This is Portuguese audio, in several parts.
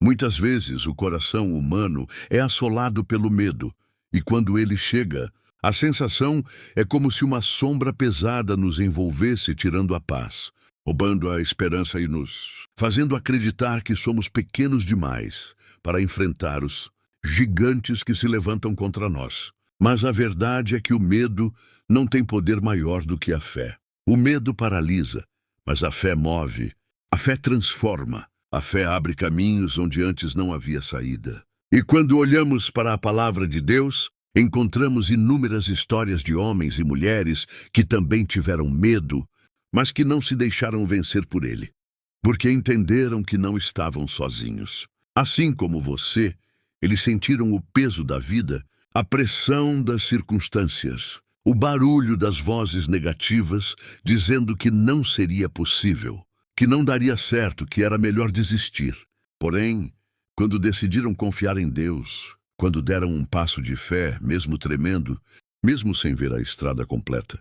Muitas vezes o coração humano é assolado pelo medo, e quando ele chega, a sensação é como se uma sombra pesada nos envolvesse, tirando a paz, roubando a esperança e nos fazendo acreditar que somos pequenos demais para enfrentar os gigantes que se levantam contra nós. Mas a verdade é que o medo não tem poder maior do que a fé. O medo paralisa, mas a fé move, a fé transforma, a fé abre caminhos onde antes não havia saída. E quando olhamos para a palavra de Deus, encontramos inúmeras histórias de homens e mulheres que também tiveram medo, mas que não se deixaram vencer por ele, porque entenderam que não estavam sozinhos. Assim como você, eles sentiram o peso da vida, a pressão das circunstâncias, o barulho das vozes negativas dizendo que não seria possível, que não daria certo, que era melhor desistir. Porém, quando decidiram confiar em Deus, quando deram um passo de fé, mesmo tremendo, mesmo sem ver a estrada completa,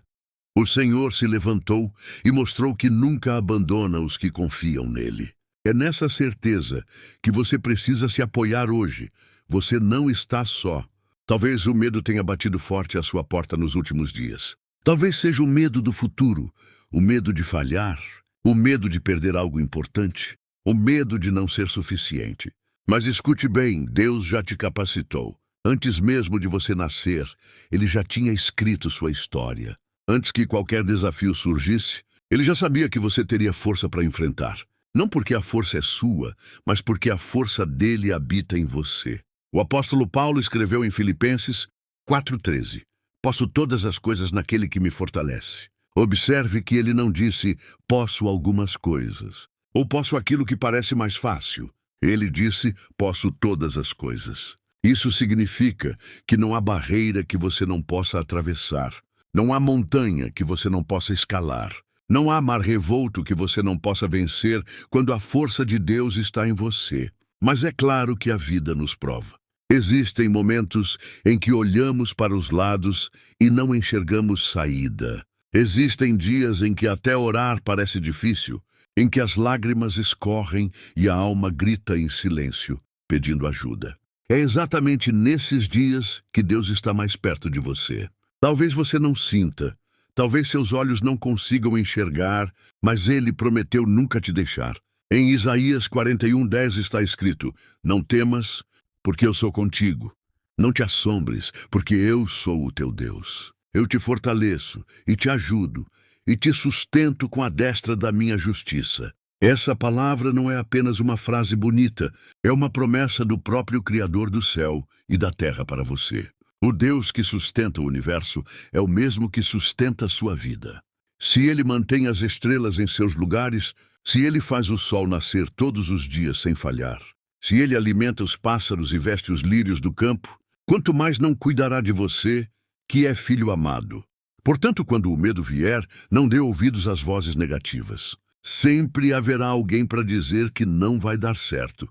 o Senhor se levantou e mostrou que nunca abandona os que confiam nele. É nessa certeza que você precisa se apoiar hoje. Você não está só. Talvez o medo tenha batido forte à sua porta nos últimos dias. Talvez seja o medo do futuro, o medo de falhar, o medo de perder algo importante, o medo de não ser suficiente. Mas escute bem, Deus já te capacitou. Antes mesmo de você nascer, Ele já tinha escrito sua história. Antes que qualquer desafio surgisse, Ele já sabia que você teria força para enfrentar. Não porque a força é sua, mas porque a força dele habita em você. O apóstolo Paulo escreveu em Filipenses 4,13: Posso todas as coisas naquele que me fortalece. Observe que ele não disse, posso algumas coisas, ou posso aquilo que parece mais fácil. Ele disse, posso todas as coisas. Isso significa que não há barreira que você não possa atravessar. Não há montanha que você não possa escalar. Não há mar revolto que você não possa vencer quando a força de Deus está em você. Mas é claro que a vida nos prova. Existem momentos em que olhamos para os lados e não enxergamos saída. Existem dias em que até orar parece difícil, em que as lágrimas escorrem e a alma grita em silêncio, pedindo ajuda. É exatamente nesses dias que Deus está mais perto de você. Talvez você não sinta, talvez seus olhos não consigam enxergar, mas Ele prometeu nunca te deixar. Em Isaías 41:10 está escrito, não temas, porque eu sou contigo. Não te assombres, porque eu sou o teu Deus. Eu te fortaleço e te ajudo e te sustento com a destra da minha justiça. Essa palavra não é apenas uma frase bonita, é uma promessa do próprio Criador do céu e da terra para você. O Deus que sustenta o universo é o mesmo que sustenta a sua vida. Se Ele mantém as estrelas em seus lugares, se Ele faz o sol nascer todos os dias sem falhar, se Ele alimenta os pássaros e veste os lírios do campo, quanto mais não cuidará de você, que é filho amado. Portanto, quando o medo vier, não dê ouvidos às vozes negativas. Sempre haverá alguém para dizer que não vai dar certo.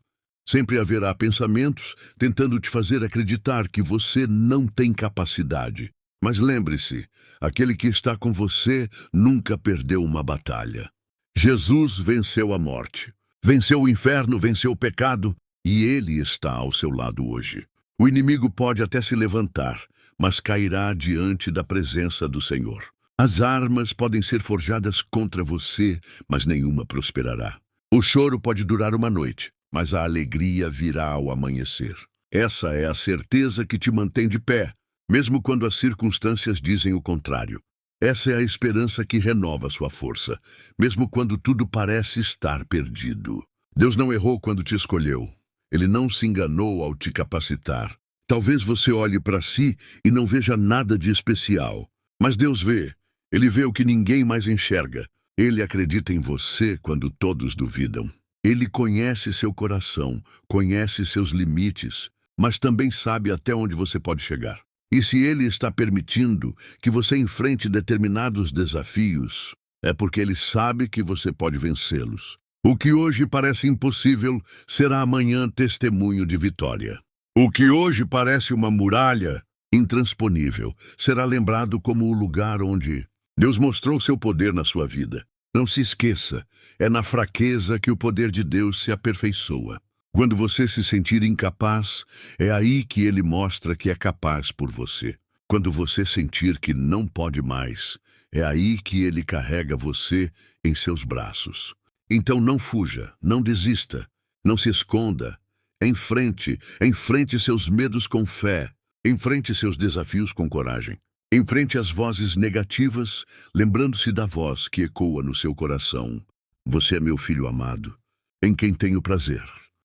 Sempre haverá pensamentos tentando te fazer acreditar que você não tem capacidade. Mas lembre-se, aquele que está com você nunca perdeu uma batalha. Jesus venceu a morte, venceu o inferno, venceu o pecado, e Ele está ao seu lado hoje. O inimigo pode até se levantar, mas cairá diante da presença do Senhor. As armas podem ser forjadas contra você, mas nenhuma prosperará. O choro pode durar uma noite, mas a alegria virá ao amanhecer. Essa é a certeza que te mantém de pé, mesmo quando as circunstâncias dizem o contrário. Essa é a esperança que renova sua força, mesmo quando tudo parece estar perdido. Deus não errou quando te escolheu. Ele não se enganou ao te capacitar. Talvez você olhe para si e não veja nada de especial, mas Deus vê. Ele vê o que ninguém mais enxerga. Ele acredita em você quando todos duvidam. Ele conhece seu coração, conhece seus limites, mas também sabe até onde você pode chegar. E se Ele está permitindo que você enfrente determinados desafios, é porque Ele sabe que você pode vencê-los. O que hoje parece impossível será amanhã testemunho de vitória. O que hoje parece uma muralha intransponível será lembrado como o lugar onde Deus mostrou seu poder na sua vida. Não se esqueça, é na fraqueza que o poder de Deus se aperfeiçoa. Quando você se sentir incapaz, é aí que ele mostra que é capaz por você. Quando você sentir que não pode mais, é aí que ele carrega você em seus braços. Então não fuja, não desista, não se esconda. Enfrente seus medos com fé. Enfrente seus desafios com coragem. Enfrente as vozes negativas, lembrando-se da voz que ecoa no seu coração. Você é meu filho amado, em quem tenho prazer.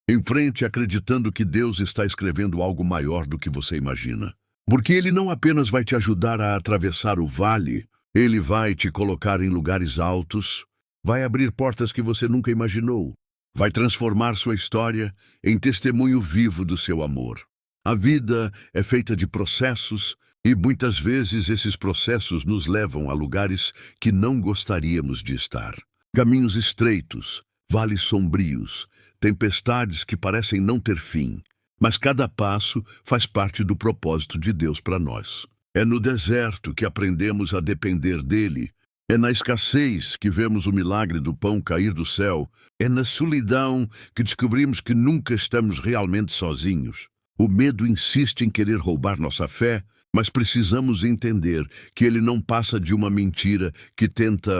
Enfrente acreditando que Deus está escrevendo algo maior do que você imagina. Porque Ele não apenas vai te ajudar a atravessar o vale, Ele vai te colocar em lugares altos, vai abrir portas que você nunca imaginou, vai transformar sua história em testemunho vivo do seu amor. A vida é feita de processos e muitas vezes esses processos nos levam a lugares que não gostaríamos de estar. Caminhos estreitos, vales sombrios, tempestades que parecem não ter fim. Mas cada passo faz parte do propósito de Deus para nós. É no deserto que aprendemos a depender dele. É na escassez que vemos o milagre do pão cair do céu. É na solidão que descobrimos que nunca estamos realmente sozinhos. O medo insiste em querer roubar nossa fé, mas precisamos entender que ele não passa de uma mentira que tenta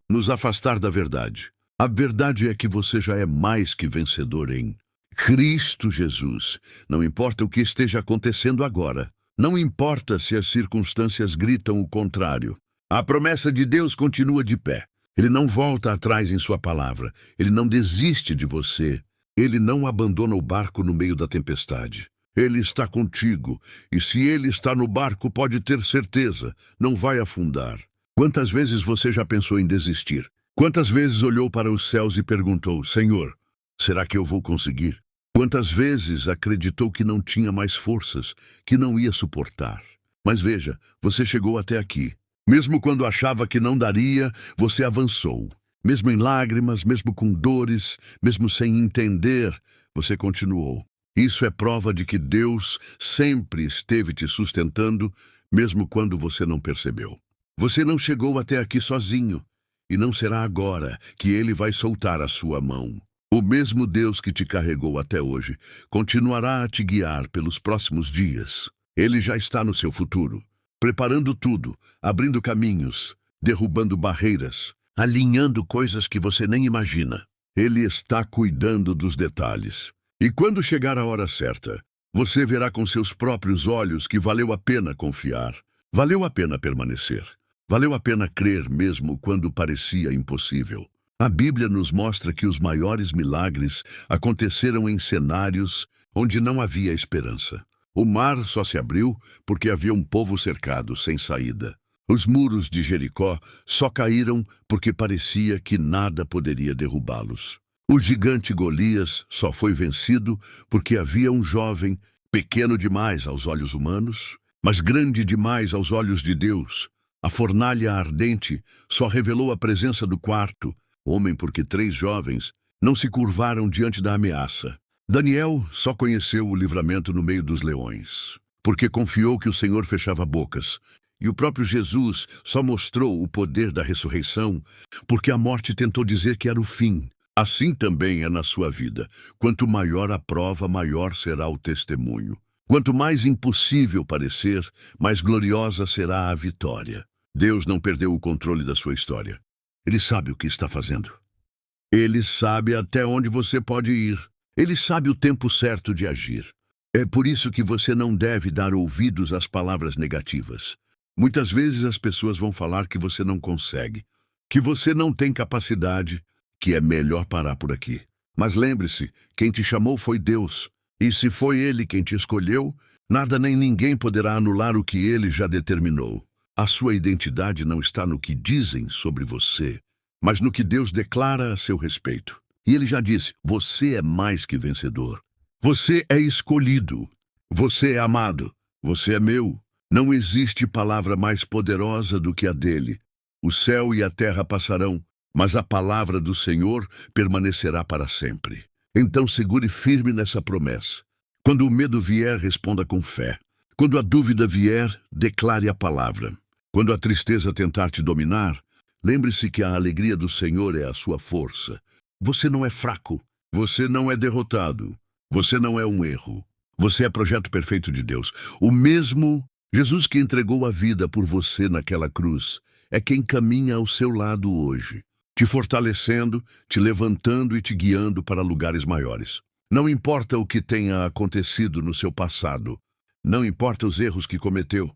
nos afastar da verdade. A verdade é que você já é mais que vencedor em Cristo Jesus. Não importa o que esteja acontecendo agora. Não importa se as circunstâncias gritam o contrário. A promessa de Deus continua de pé. Ele não volta atrás em sua palavra. Ele não desiste de você. Ele não abandona o barco no meio da tempestade. Ele está contigo. E se ele está no barco, pode ter certeza, não vai afundar. Quantas vezes você já pensou em desistir? Quantas vezes olhou para os céus e perguntou, Senhor, será que eu vou conseguir? Quantas vezes acreditou que não tinha mais forças, que não ia suportar? Mas veja, você chegou até aqui. Mesmo quando achava que não daria, você avançou. Mesmo em lágrimas, mesmo com dores, mesmo sem entender, você continuou. Isso é prova de que Deus sempre esteve te sustentando, mesmo quando você não percebeu. Você não chegou até aqui sozinho, e não será agora que Ele vai soltar a sua mão. O mesmo Deus que te carregou até hoje continuará a te guiar pelos próximos dias. Ele já está no seu futuro, preparando tudo, abrindo caminhos, derrubando barreiras, alinhando coisas que você nem imagina. Ele está cuidando dos detalhes. E quando chegar a hora certa, você verá com seus próprios olhos que valeu a pena confiar, valeu a pena permanecer, valeu a pena crer mesmo quando parecia impossível. A Bíblia nos mostra que os maiores milagres aconteceram em cenários onde não havia esperança. O mar só se abriu porque havia um povo cercado, sem saída. Os muros de Jericó só caíram porque parecia que nada poderia derrubá-los. O gigante Golias só foi vencido porque havia um jovem, pequeno demais aos olhos humanos, mas grande demais aos olhos de Deus. A fornalha ardente só revelou a presença do quarto homem porque 3 jovens não se curvaram diante da ameaça. Daniel só conheceu o livramento no meio dos leões, porque confiou que o Senhor fechava bocas. E o próprio Jesus só mostrou o poder da ressurreição porque a morte tentou dizer que era o fim. Assim também é na sua vida. Quanto maior a prova, maior será o testemunho. Quanto mais impossível parecer, mais gloriosa será a vitória. Deus não perdeu o controle da sua história. Ele sabe o que está fazendo. Ele sabe até onde você pode ir. Ele sabe o tempo certo de agir. É por isso que você não deve dar ouvidos às palavras negativas. Muitas vezes as pessoas vão falar que você não consegue, que você não tem capacidade, que é melhor parar por aqui. Mas lembre-se, quem te chamou foi Deus. E se foi Ele quem te escolheu, nada nem ninguém poderá anular o que Ele já determinou. A sua identidade não está no que dizem sobre você, mas no que Deus declara a seu respeito. E Ele já disse, você é mais que vencedor. Você é escolhido. Você é amado. Você é meu. Não existe palavra mais poderosa do que a dele. O céu e a terra passarão, mas a palavra do Senhor permanecerá para sempre. Então segure firme nessa promessa. Quando o medo vier, responda com fé. Quando a dúvida vier, declare a palavra. Quando a tristeza tentar te dominar, lembre-se que a alegria do Senhor é a sua força. Você não é fraco. Você não é derrotado. Você não é um erro. Você é projeto perfeito de Deus. O mesmo Jesus que entregou a vida por você naquela cruz é quem caminha ao seu lado hoje, te fortalecendo, te levantando e te guiando para lugares maiores. Não importa o que tenha acontecido no seu passado, não importa os erros que cometeu,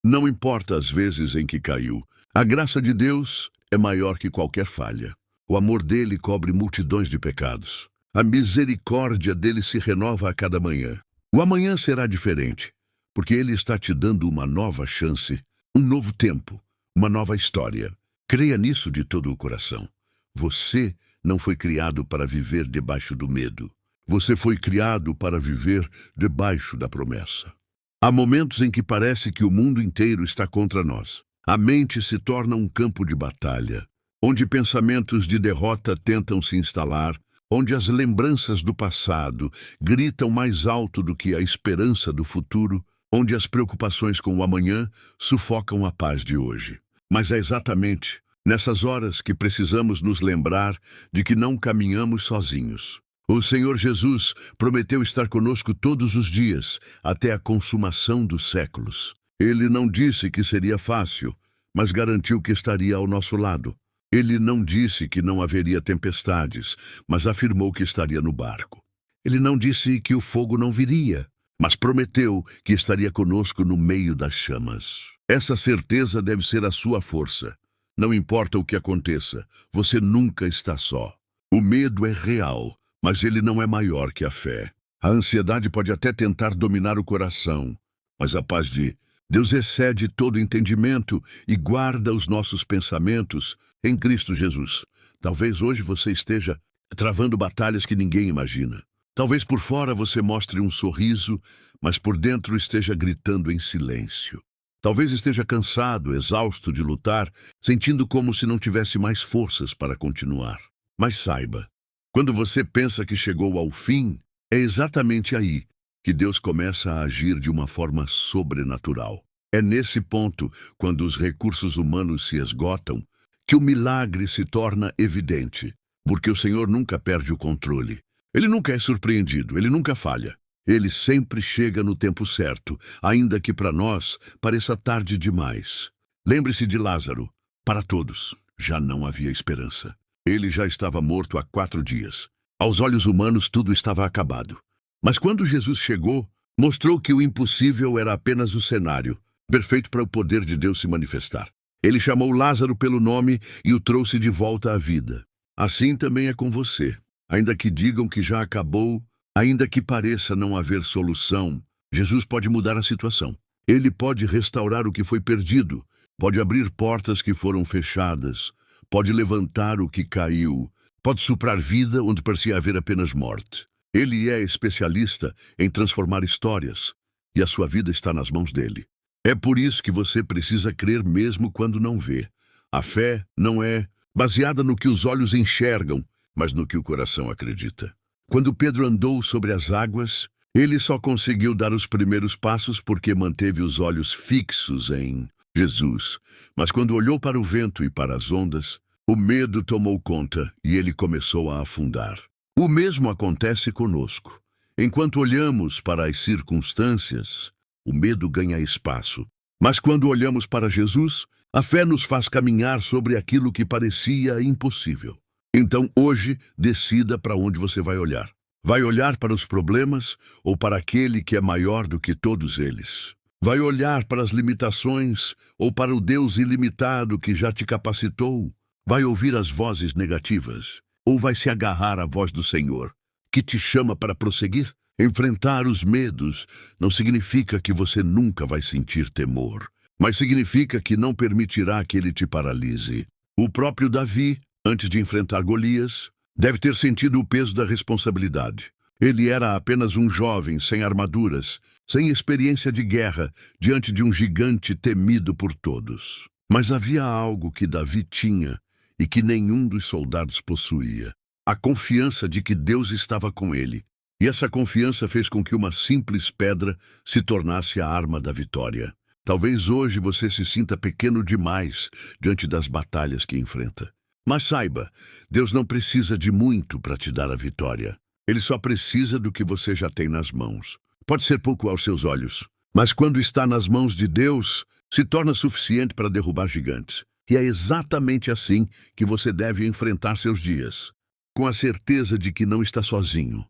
não importa as vezes em que caiu. A graça de Deus é maior que qualquer falha. O amor dele cobre multidões de pecados. A misericórdia dele se renova a cada manhã. O amanhã será diferente, porque ele está te dando uma nova chance, um novo tempo, uma nova história. Creia nisso de todo o coração. Você não foi criado para viver debaixo do medo. Você foi criado para viver debaixo da promessa. Há momentos em que parece que o mundo inteiro está contra nós. A mente se torna um campo de batalha, onde pensamentos de derrota tentam se instalar, onde as lembranças do passado gritam mais alto do que a esperança do futuro, onde as preocupações com o amanhã sufocam a paz de hoje. Mas é exatamente nessas horas que precisamos nos lembrar de que não caminhamos sozinhos. O Senhor Jesus prometeu estar conosco todos os dias, até a consumação dos séculos. Ele não disse que seria fácil, mas garantiu que estaria ao nosso lado. Ele não disse que não haveria tempestades, mas afirmou que estaria no barco. Ele não disse que o fogo não viria, mas prometeu que estaria conosco no meio das chamas. Essa certeza deve ser a sua força. Não importa o que aconteça, você nunca está só. O medo é real, mas ele não é maior que a fé. A ansiedade pode até tentar dominar o coração, mas a paz de Deus excede todo entendimento e guarda os nossos pensamentos em Cristo Jesus. Talvez hoje você esteja travando batalhas que ninguém imagina. Talvez por fora você mostre um sorriso, mas por dentro esteja gritando em silêncio. Talvez esteja cansado, exausto de lutar, sentindo como se não tivesse mais forças para continuar. Mas saiba, quando você pensa que chegou ao fim, é exatamente aí que Deus começa a agir de uma forma sobrenatural. É nesse ponto, quando os recursos humanos se esgotam, que o milagre se torna evidente, porque o Senhor nunca perde o controle. Ele nunca é surpreendido, ele nunca falha. Ele sempre chega no tempo certo, ainda que para nós pareça tarde demais. Lembre-se de Lázaro. Para todos, já não havia esperança. Ele já estava morto há 4 dias. Aos olhos humanos, tudo estava acabado. Mas quando Jesus chegou, mostrou que o impossível era apenas o cenário, perfeito para o poder de Deus se manifestar. Ele chamou Lázaro pelo nome e o trouxe de volta à vida. Assim também é com você. Ainda que digam que já acabou, ainda que pareça não haver solução, Jesus pode mudar a situação. Ele pode restaurar o que foi perdido, pode abrir portas que foram fechadas, pode levantar o que caiu, pode soprar vida onde parecia haver apenas morte. Ele é especialista em transformar histórias, e a sua vida está nas mãos dele. É por isso que você precisa crer mesmo quando não vê. A fé não é baseada no que os olhos enxergam, mas no que o coração acredita. Quando Pedro andou sobre as águas, ele só conseguiu dar os primeiros passos porque manteve os olhos fixos em Jesus. Mas quando olhou para o vento e para as ondas, o medo tomou conta e ele começou a afundar. O mesmo acontece conosco. Enquanto olhamos para as circunstâncias, o medo ganha espaço. Mas quando olhamos para Jesus, a fé nos faz caminhar sobre aquilo que parecia impossível. Então, hoje, decida para onde você vai olhar. Vai olhar para os problemas ou para aquele que é maior do que todos eles? Vai olhar para as limitações ou para o Deus ilimitado que já te capacitou? Vai ouvir as vozes negativas? Ou vai se agarrar à voz do Senhor, que te chama para prosseguir? Enfrentar os medos não significa que você nunca vai sentir temor, mas significa que não permitirá que ele te paralise. O próprio Davi, antes de enfrentar Golias, deve ter sentido o peso da responsabilidade. Ele era apenas um jovem sem armaduras, sem experiência de guerra, diante de um gigante temido por todos. Mas havia algo que Davi tinha e que nenhum dos soldados possuía: a confiança de que Deus estava com ele. E essa confiança fez com que uma simples pedra se tornasse a arma da vitória. Talvez hoje você se sinta pequeno demais diante das batalhas que enfrenta. Mas saiba, Deus não precisa de muito para te dar a vitória. Ele só precisa do que você já tem nas mãos. Pode ser pouco aos seus olhos, mas quando está nas mãos de Deus, se torna suficiente para derrubar gigantes. E é exatamente assim que você deve enfrentar seus dias. Com a certeza de que não está sozinho.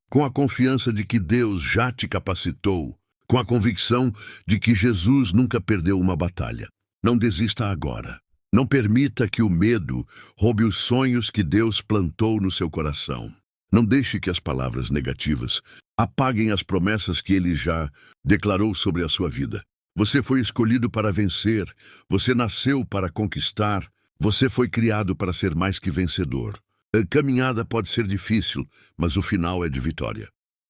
Com a confiança de que Deus já te capacitou. Com a convicção de que Jesus nunca perdeu uma batalha. Não desista agora. Não permita que o medo roube os sonhos que Deus plantou no seu coração. Não deixe que as palavras negativas apaguem as promessas que Ele já declarou sobre a sua vida. Você foi escolhido para vencer, você nasceu para conquistar, você foi criado para ser mais que vencedor. A caminhada pode ser difícil, mas o final é de vitória.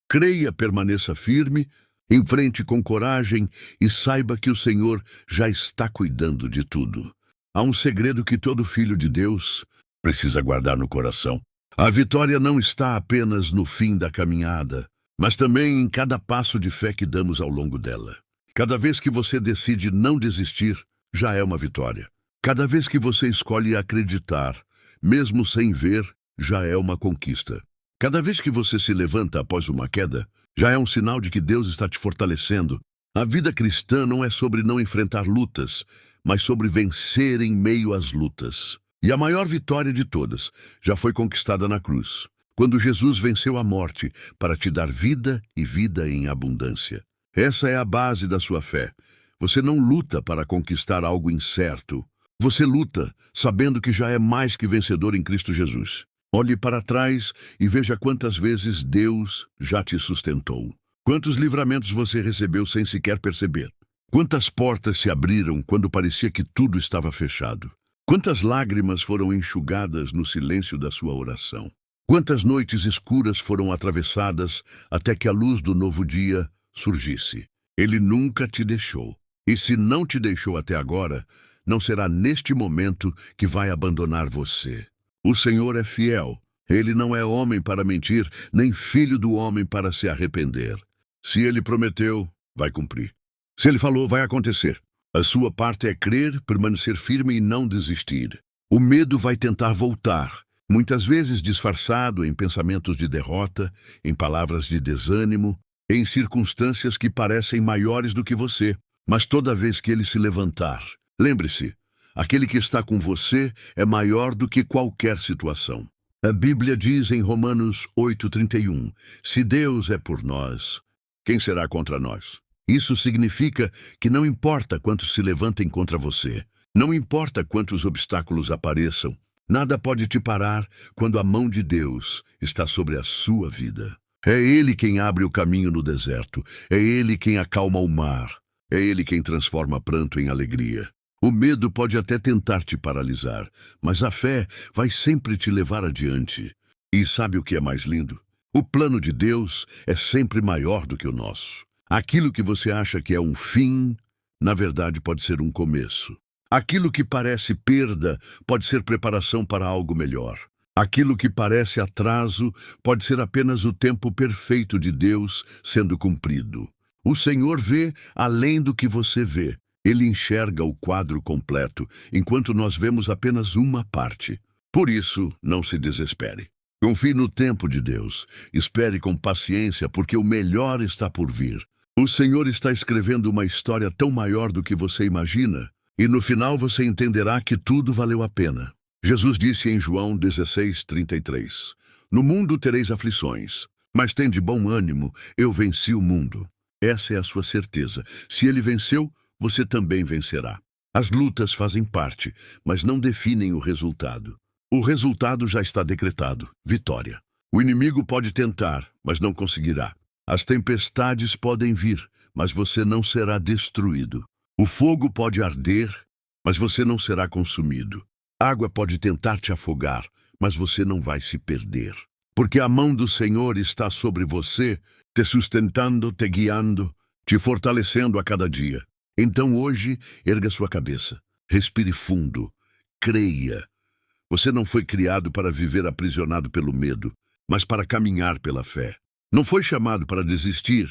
Creia, permaneça firme, enfrente com coragem e saiba que o Senhor já está cuidando de tudo. Há um segredo que todo filho de Deus precisa guardar no coração. A vitória não está apenas no fim da caminhada, mas também em cada passo de fé que damos ao longo dela. Cada vez que você decide não desistir, já é uma vitória. Cada vez que você escolhe acreditar, mesmo sem ver, já é uma conquista. Cada vez que você se levanta após uma queda, já é um sinal de que Deus está te fortalecendo. A vida cristã não é sobre não enfrentar lutas, mas sobre vencer em meio às lutas. E a maior vitória de todas já foi conquistada na cruz, quando Jesus venceu a morte para te dar vida e vida em abundância. Essa é a base da sua fé. Você não luta para conquistar algo incerto. Você luta sabendo que já é mais que vencedor em Cristo Jesus. Olhe para trás e veja quantas vezes Deus já te sustentou. Quantos livramentos você recebeu sem sequer perceber. Quantas portas se abriram quando parecia que tudo estava fechado. Quantas lágrimas foram enxugadas no silêncio da sua oração. Quantas noites escuras foram atravessadas até que a luz do novo dia surgisse. Ele nunca te deixou. E se não te deixou até agora, não será neste momento que vai abandonar você. O Senhor é fiel. Ele não é homem para mentir, nem filho do homem para se arrepender. Se ele prometeu, vai cumprir. Se ele falou, vai acontecer. A sua parte é crer, permanecer firme e não desistir. O medo vai tentar voltar, muitas vezes disfarçado em pensamentos de derrota, em palavras de desânimo, em circunstâncias que parecem maiores do que você. Mas toda vez que ele se levantar, lembre-se, aquele que está com você é maior do que qualquer situação. A Bíblia diz em Romanos 8:31, se Deus é por nós, quem será contra nós? Isso significa que não importa quantos se levantem contra você, não importa quantos obstáculos apareçam, nada pode te parar quando a mão de Deus está sobre a sua vida. É Ele quem abre o caminho no deserto, é Ele quem acalma o mar, é Ele quem transforma pranto em alegria. O medo pode até tentar te paralisar, mas a fé vai sempre te levar adiante. E sabe o que é mais lindo? O plano de Deus é sempre maior do que o nosso. Aquilo que você acha que é um fim, na verdade pode ser um começo. Aquilo que parece perda pode ser preparação para algo melhor. Aquilo que parece atraso pode ser apenas o tempo perfeito de Deus sendo cumprido. O Senhor vê além do que você vê. Ele enxerga o quadro completo, enquanto nós vemos apenas uma parte. Por isso, não se desespere. Confie no tempo de Deus. Espere com paciência, porque o melhor está por vir. O Senhor está escrevendo uma história tão maior do que você imagina, e no final você entenderá que tudo valeu a pena. Jesus disse em João 16:33, no mundo tereis aflições, mas tende bom ânimo, eu venci o mundo. Essa é a sua certeza. Se ele venceu, você também vencerá. As lutas fazem parte, mas não definem o resultado. O resultado já está decretado, vitória. O inimigo pode tentar, mas não conseguirá. As tempestades podem vir, mas você não será destruído. O fogo pode arder, mas você não será consumido. A água pode tentar te afogar, mas você não vai se perder. Porque a mão do Senhor está sobre você, te sustentando, te guiando, te fortalecendo a cada dia. Então hoje, erga sua cabeça, respire fundo, creia. Você não foi criado para viver aprisionado pelo medo, mas para caminhar pela fé. Não foi chamado para desistir,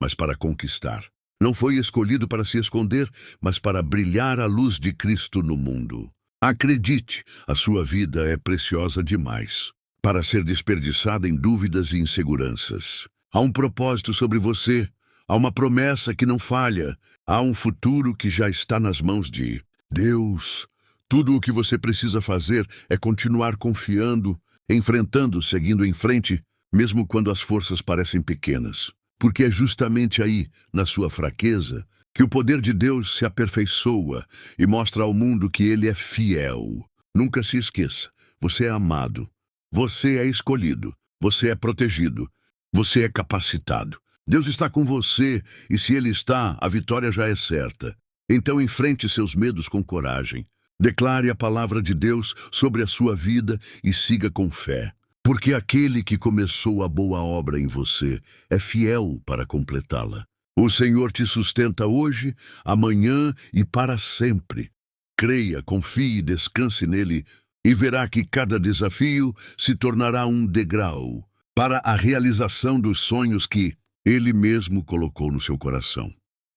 mas para conquistar. Não foi escolhido para se esconder, mas para brilhar a luz de Cristo no mundo. Acredite, a sua vida é preciosa demais. para ser desperdiçada em dúvidas e inseguranças. Há um propósito sobre você, há uma promessa que não falha, há um futuro que já está nas mãos de Deus. Tudo o que você precisa fazer é continuar confiando, enfrentando, seguindo em frente, mesmo quando as forças parecem pequenas. Porque é justamente aí, na sua fraqueza, que o poder de Deus se aperfeiçoa e mostra ao mundo que Ele é fiel. Nunca se esqueça, você é amado, você é escolhido, você é protegido, você é capacitado. Deus está com você e se Ele está, a vitória já é certa. Então enfrente seus medos com coragem. Declare a palavra de Deus sobre a sua vida e siga com fé. Porque aquele que começou a boa obra em você é fiel para completá-la. O Senhor te sustenta hoje, amanhã e para sempre. Creia, confie e descanse nele e verá que cada desafio se tornará um degrau para a realização dos sonhos que Ele mesmo colocou no seu coração.